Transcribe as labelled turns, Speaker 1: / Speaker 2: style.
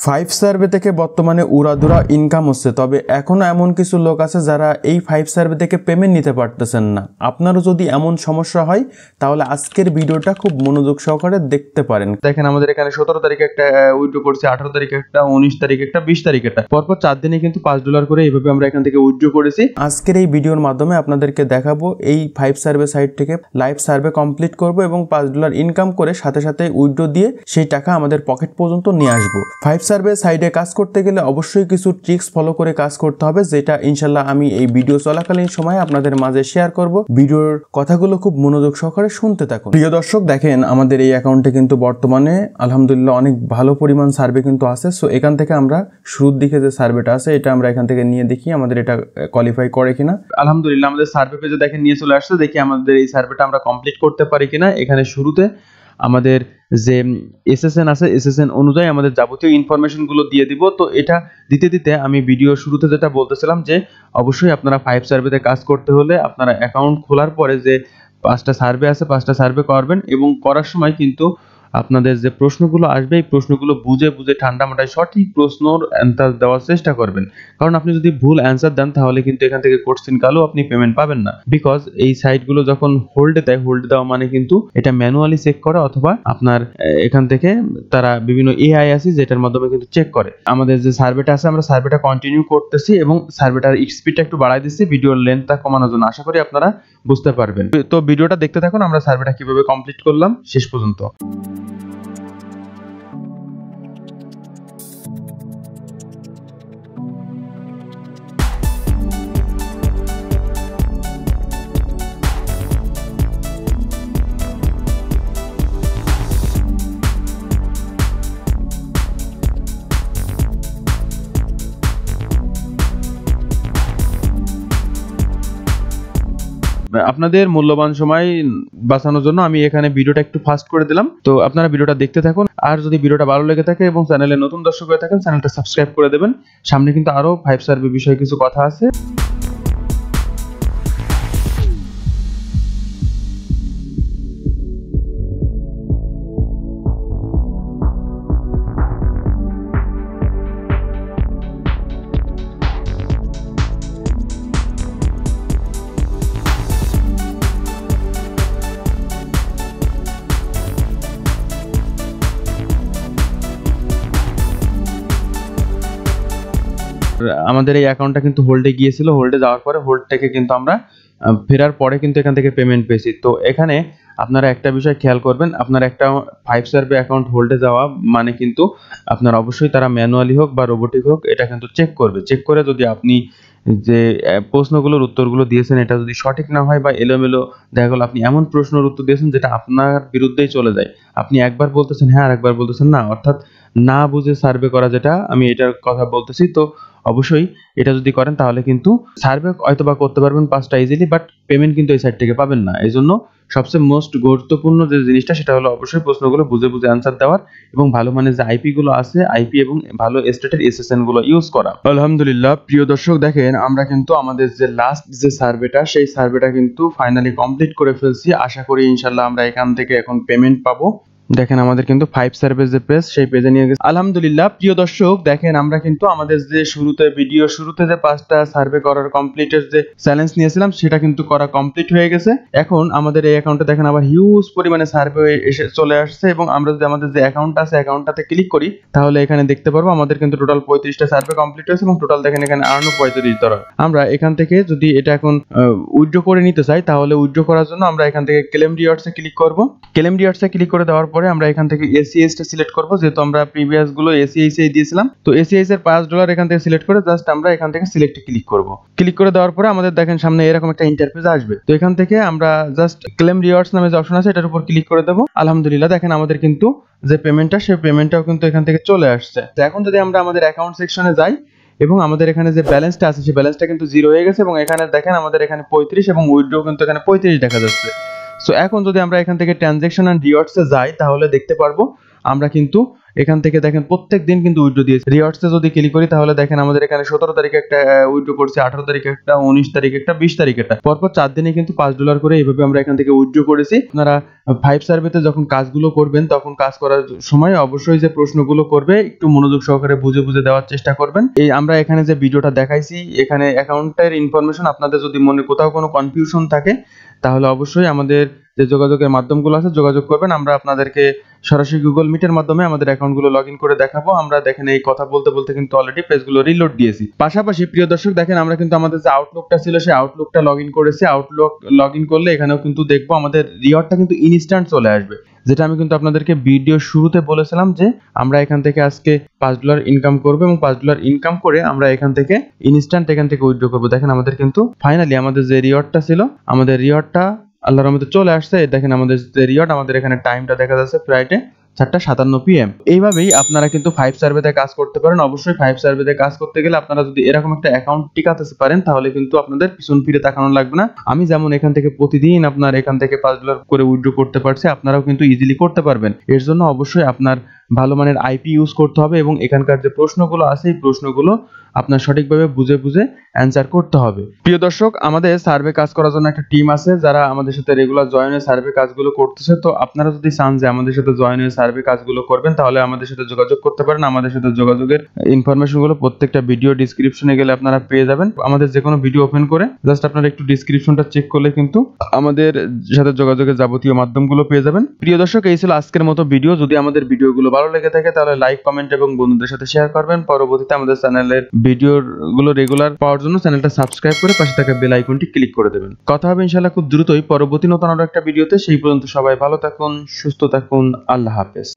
Speaker 1: Five survey থেকে বর্তমানে উড়াধুরা income হচ্ছে, তবে এখনও এমন কিছু লোক আছে যারা এই ফাইভ সার্ভে থেকে পেমেন্ট নিতে পারতেছেন না। আপনারও যদি এমন সমস্যা হয় তাহলে আজকের ভিডিওটা খুব মনোযোগ সহকারে দেখতে পারেন। দেখেন আমাদের এখানে 17 তারিখে একটা উইথড্র করছি, 18 তারিখে একটা, 19 তারিখে একটা, 20 তারিখে একটা, পরপর 4 দিনে কিন্তু $5 করে এইভাবে আমরা এখান থেকে উইথড্র করেছি। আজকের এই ভিডিওর মাধ্যমে আপনাদেরকে দেখাবো এই ফাইভ সার্ভে সাইট থেকে লাইভ সার্ভে কমপ্লিট করব এবং $5 ইনকাম করে সাথে সাথে উইথড্র দিয়ে সেই টাকা আমাদের পকেট পর্যন্ত নিয়ে আসবো। ফাইভ সার্ভে সাইডে কাজ করতে গেলে অবশ্যই কিছু ট্রিক্স ফলো করে কাজ করতে হবে, যেটা ইনশাল্লাহ আমি এই ভিডিও চলাকালীন সময় আপনাদের মাঝে শেয়ার করব। ভিডিওর কথাগুলো খুব মনোযোগ সহকারে শুনতে থাকুন। প্রিয় দর্শক, দেখেন আমাদের এই অ্যাকাউন্টে কিন্তু বর্তমানে আলহামদুলিল্লাহ অনেক ভালো পরিমাণ সার্ভে কিন্তু আছে। সো এখান থেকে আমরা শুরুর দিকে যে সার্ভেটা আছে এটা আমরা এখান থেকে নিয়ে দেখি আমাদের এটা কোয়ালিফাই করে কিনা। আলহামদুলিল্লাহ আমাদের সার্ভে পেজে দেখেন নিয়ে চলে আসছে, দেখি আমাদের এই সার্ভেটা আমরা কমপ্লিট করতে পারি কিনা। এখানে শুরুতে আমাদের যে এসএসএন আছে, এসএসএন অনুযায়ী আমাদের যাবতীয় ইনফরমেশনগুলো দিয়ে দিব। তো এটা দিতে দিতে আমি ভিডিও শুরুতে যেটা বলতেছিলাম যে অবশ্যই আপনারা ফাইভ সার্ভেতে কাজ করতে হলে আপনারা অ্যাকাউন্ট খোলার পরে যে 5টা সার্ভে আছে 5টা সার্ভে করবেন এবং করার সময় কিন্তু আপনাদের যে প্রশ্নগুলো আসবে এই প্রশ্নগুলো বুঝে বুঝে ঠান্ডা মাথায় সঠিক প্রশ্নর অ্যান্সার দেওয়ার চেষ্টা করবেন। কারণ আপনি যদি ভুল অ্যান্সার দেন তাহলে কিন্তু এখান থেকে কোশ্চেন কালেও আপনি পেমেন্ট পাবেন না। বিকজ এই সাইটগুলো যখন হোল্ডে দেয়, হোল্ডে দেওয়া মানে কিন্তু এটা ম্যানুয়ালি চেক করে অথবা আপনার এখান থেকে তারা বিভিন্ন এআই আছে যেটার মাধ্যমে কিন্তু চেক করে। আমাদের যে সার্ভেটা আছে আমরা সার্ভেটা কন্টিনিউ করতেছি এবং সার্ভেটার স্পিডটা একটু বাড়াই দিচ্ছি ভিডিওর লেন্থটা কমানোর জন্য। আশা করি আপনারা বুঝতে পারবেন। তো ভিডিওটা দেখতে থাকুন আমরা সার্ভেটা কিভাবে কমপ্লিট করলাম শেষ পর্যন্ত। আপনাদের মূল্যবান সময় বাঁচানোর জন্য আমি এখানে ভিডিওটা একটু ফাস্ট করে দিলাম। তো আপনারা ভিডিওটা দেখতে থাকুন। আর যদি ভিডিওটা ভালো লেগে থাকে এবং চ্যানেলে নতুন দর্শক হয়ে থাকেন চ্যানেলটা সাবস্ক্রাইব করে দেবেন। সামনে কিন্তু আরো ফাইভ সার্ভে বিষয়ে কিছু কথা আছে। আমাদের এই অ্যাকাউন্টটা কিন্তু হোল্ডে গিয়েছিল, হোল্ডে যাওয়ার পরে হোল্ড থেকে কিন্তু আমরা ফেরার পরে কিন্তু এখান থেকে পেমেন্ট পেয়েছি। তো এখানে আপনারা একটা বিষয় খেয়াল করবেন, আপনার একটা ফাইভ সার্ভে অ্যাকাউন্ট হোল্ডে যাওয়া মানে কিন্তু আপনার অবশ্যই তারা ম্যানুয়ালি হোক বা রোবোটিক হোক এটা কিন্তু চেক করবে। চেক করে যদি আপনি যে প্রশ্নগুলোর উত্তরগুলো দিয়েছেন এটা যদি সঠিক না হয় বা এলোমেলো দেখা গেল আপনি এমন প্রশ্নের উত্তর দিয়েছেন যেটা আপনার বিরুদ্ধেই চলে যায়, আপনি একবার বলতেছেন হ্যাঁ আর একবার বলতেছেন না, অর্থাৎ না বুঝে সার্ভে করা, যেটা আমি এটার কথা বলতেছি। তো অবশ্যই এটা যদি করেন তাহলে কিন্তু সার্ভে হয়তো বা করতে পারবেন 5টা ইজিলি, বাট পেমেন্ট কিন্তু এই সাইট থেকে পাবেন না। এই জন্য সবচেয়ে মোস্ট গুরুত্বপূর্ণ যে জিনিসটা সেটা হলো অবশ্যই প্রশ্নগুলো বুঝে বুঝে অ্যান্সার দেওয়ার এবং ভালো মানের যে আইপি গুলো আছে আইপি এবং ভালো স্টেটের এসএসএন গুলো ইউজ করা। আলহামদুলিল্লাহ প্রিয় দর্শক, দেখেন আমরা কিন্তু আমাদের যে লাস্ট যে সার্ভেটা সেই সার্ভেটা কিন্তু ফাইনালি কমপ্লিট করে ফেলছি। আশা করি ইনশাল্লাহ আমরা এখান থেকে এখন পেমেন্ট পাবো। দেখেন আমাদের কিন্তু ফাইভ সার্ভে যে পেজ সেই পেজে নিয়ে গেছে। আলহামদুলিল্লাহ প্রিয় দর্শক, দেখেন আমরা কিন্তু আমাদের যে ভিডিও শুরুতে যে 5টা সার্ভে করার কমপ্লিটের যে চ্যালেঞ্জ নিয়েছিলাম সেটা কিন্তু করা কমপ্লিট হয়ে গেছে। এখন আমাদের এই অ্যাকাউন্টে দেখেন আবার হিউজ পরিমাণে সার্ভে এসে চলে আসছে এবং আমরা যদি আমাদের যে অ্যাকাউন্ট আছে অ্যাকাউন্টটাতে ক্লিক করি তাহলে এখানে দেখতে পারবো আমাদের কিন্তু টোটাল 35টা সার্ভে কমপ্লিট হয়েছে এবং টোটাল দেখেন এখানে আর্ন $35। আমরা এখান থেকে যদি এটা এখন উইথড্র করে নিতে চাই তাহলে উইথড্র করার জন্য আমরা এখান থেকে ক্লেম রিওয়ার্ডসে ক্লিক করব। ক্লেম রিওয়ার্ডসে ক্লিক করে দেওয়ার পরে আমরা এখান থেকে এসিএস টা সিলেক্ট করব, যেহেতু আমরা প্রিভিয়াস গুলো এসিএস এ দিয়েছিলাম। তো এসিএস এর $5 এখান থেকে সিলেক্ট করে জাস্ট আমরা এখান থেকে সিলেক্টে ক্লিক করব। ক্লিক করে দেওয়ার পরে আমাদের দেখেন সামনে এরকম একটা ইন্টারফেস আসবে। তো এখান থেকে আমরা জাস্ট ক্লেম রিওয়ার্ডস নামে যে অপশন আছে এটার উপর ক্লিক করে দেব। আলহামদুলিল্লাহ দেখেন আমাদের কিন্তু যে পেমেন্টটা সেই পেমেন্টটাও কিন্তু এখান থেকে চলে আসছে। তো এখন যদি আমরা আমাদের অ্যাকাউন্ট সেকশনে যাই এবং আমাদের এখানে যে ব্যালেন্সটা আছে সেই ব্যালেন্সটা কিন্তু 0 হয়ে গেছে এবং এখানে দেখেন আমাদের এখানে 35 এবং উইথড্র কিন্তু এখানে 35 দেখা যাচ্ছে। সো এখন যদি আমরা এখান থেকে ট্রানজাকশন এন্ড রিওয়ার্ডসে যাই তাহলে দেখতে পারবো আমরা কিন্তু এখান থেকে দেখেন প্রত্যেক দিন কিন্তু উইথড্র দিয়েছি। রিওয়ার্ডসে যদি ক্লিক করি তাহলে দেখেন আমাদের এখানে 17 তারিখে একটা উইথড্র করছি, 18 তারিখে একটা, 19 তারিখে একটা, 20 তারিখে একটা, পরপর 4 দিনে কিন্তু $5 করে এইভাবে আমরা এখান থেকে উইথড্র করেছি। আপনারা 5 সার্ভেতে যখন কাজগুলো করবেন তখন কাজ করার সময় অবশ্যই যে প্রশ্নগুলো করবে একটু মনোযোগ সহকারে বুঝে বুঝে দেওয়ার চেষ্টা করবেন। এই আমরা এখানে যে ভিডিওটা দেখাইছি এখানে অ্যাকাউন্টের ইনফরমেশন, আপনাদের যদি মনে কোথাও কোনো কনফিউশন থাকে তাহলে অবশ্যই আমাদের যে যোগাযোগের মাধ্যমগুলো আছে যোগাযোগ করবেন। আমরা আপনাদেরকে সরাসরি গুগল মিটের মাধ্যমে আমাদের অ্যাকাউন্টগুলো লগ ইন করে দেখাবো। আমরা দেখেন এই কথা বলতে বলতে কিন্তু অলরেডি পেজগুলো রিলোড দিয়েছি। পাশাপাশি প্রিয় দর্শক দেখেন আমরা কিন্তু আমাদের যে আউটলুকটা ছিল সেই আউটলুকটা লগ ইন করেছি। আউটলুক লগ ইন করলে এখানেও কিন্তু দেখবো আমাদের রিওয়ার্ডটা কিন্তু ইনস্ট্যান্ট চলে আসবে, যেটা আমি কিন্তু আপনাদেরকে ভিডিও শুরুতে বলেছিলাম যে আমরা এখান থেকে আজকে $5 ইনকাম করবো এবং $5 ইনকাম করে আমরা এখান থেকে ইনস্ট্যান্ট এখান থেকে উইথড্র করবো। দেখেন আমাদের কিন্তু ফাইনালি আমাদের যে রিওয়ার্ডটা ছিল, আমাদের রিওয়ার্ডটা আল্লাহর রহমতে চলে আসছে। দেখেন আমাদের যে রিওয়ার্ড, আমাদের এখানে টাইমটা দেখা যাচ্ছে ফ্রাইডে 4:57 PM। এইভাবেই আপনারা কিন্তু 5 সার্ভেতে কাজ করতে পারেন। অবশ্যই 5 সার্ভেতে কাজ করতে গেলে আপনারা যদি এরকম একটা অ্যাকাউন্ট টিকাতে পারেন তাহলে কিন্তু আপনাদের পিছন ফিরে তাকানো লাগবে না। আমি যেমন এখান থেকে প্রতিদিন আপনার এখান থেকে $5 করে উইথড্র করতে পারছি, আপনারাও কিন্তু ইজিলি করতে পারবেন। এর জন্য অবশ্যই আপনার ভালো মানের আইপি ইউজ করতে হবে এবং এখানকার যে প্রশ্নগুলো আছে এই প্রশ্নগুলো আপনার সঠিকভাবে বুঝে বুঝে অ্যান্সার করতে হবে। প্রিয় দর্শক, আমাদের সার্ভে কাজ করার জন্য একটা টিম আছে যারা আমাদের সাথে রেগুলার জয়েন হয়ে সার্ভে কাজগুলো করতেছে। তো আপনারা যদি চান যে আমাদের সাথে জয়েন হয়ে সার্ভে কাজগুলো করবেন তাহলে আমাদের সাথে যোগাযোগ করতে পারেন। আমাদের সাথে যোগাযোগের ইনফরমেশনগুলো প্রত্যেকটা ভিডিও ডিসক্রিপশনে গেলে আপনারা পেয়ে যাবেন। আমাদের যে কোনো ভিডিও ওপেন করে জাস্ট আপনারা একটু ডিসক্রিপশনটা চেক করলে কিন্তু আমাদের সাথে যোগাযোগের যাবতীয় মাধ্যমগুলো পেয়ে যাবেন। প্রিয় দর্শক, এই ছিল আজকের মতো ভিডিও। যদি আমাদের ভিডিওগুলো ভালো লেগে থাকে তাহলে লাইক, কমেন্ট এবং বন্ধুদের সাথে শেয়ার করবেন। পরবর্তীতে আমাদের চ্যানেলের ভিডিওগুলো রেগুলার পাওয়ার জন্য চ্যানেলটা সাবস্ক্রাইব করে পাশে থাকা বেল আইকনটি ক্লিক করে দেবেন। কথা হবে ইনশাআল্লাহ খুব দ্রুতই পরবর্তী নতুন আরো একটা ভিডিওতে। সেই পর্যন্ত সবাই ভালো থাকুন, সুস্থ থাকুন। আল্লাহ হাফেজ।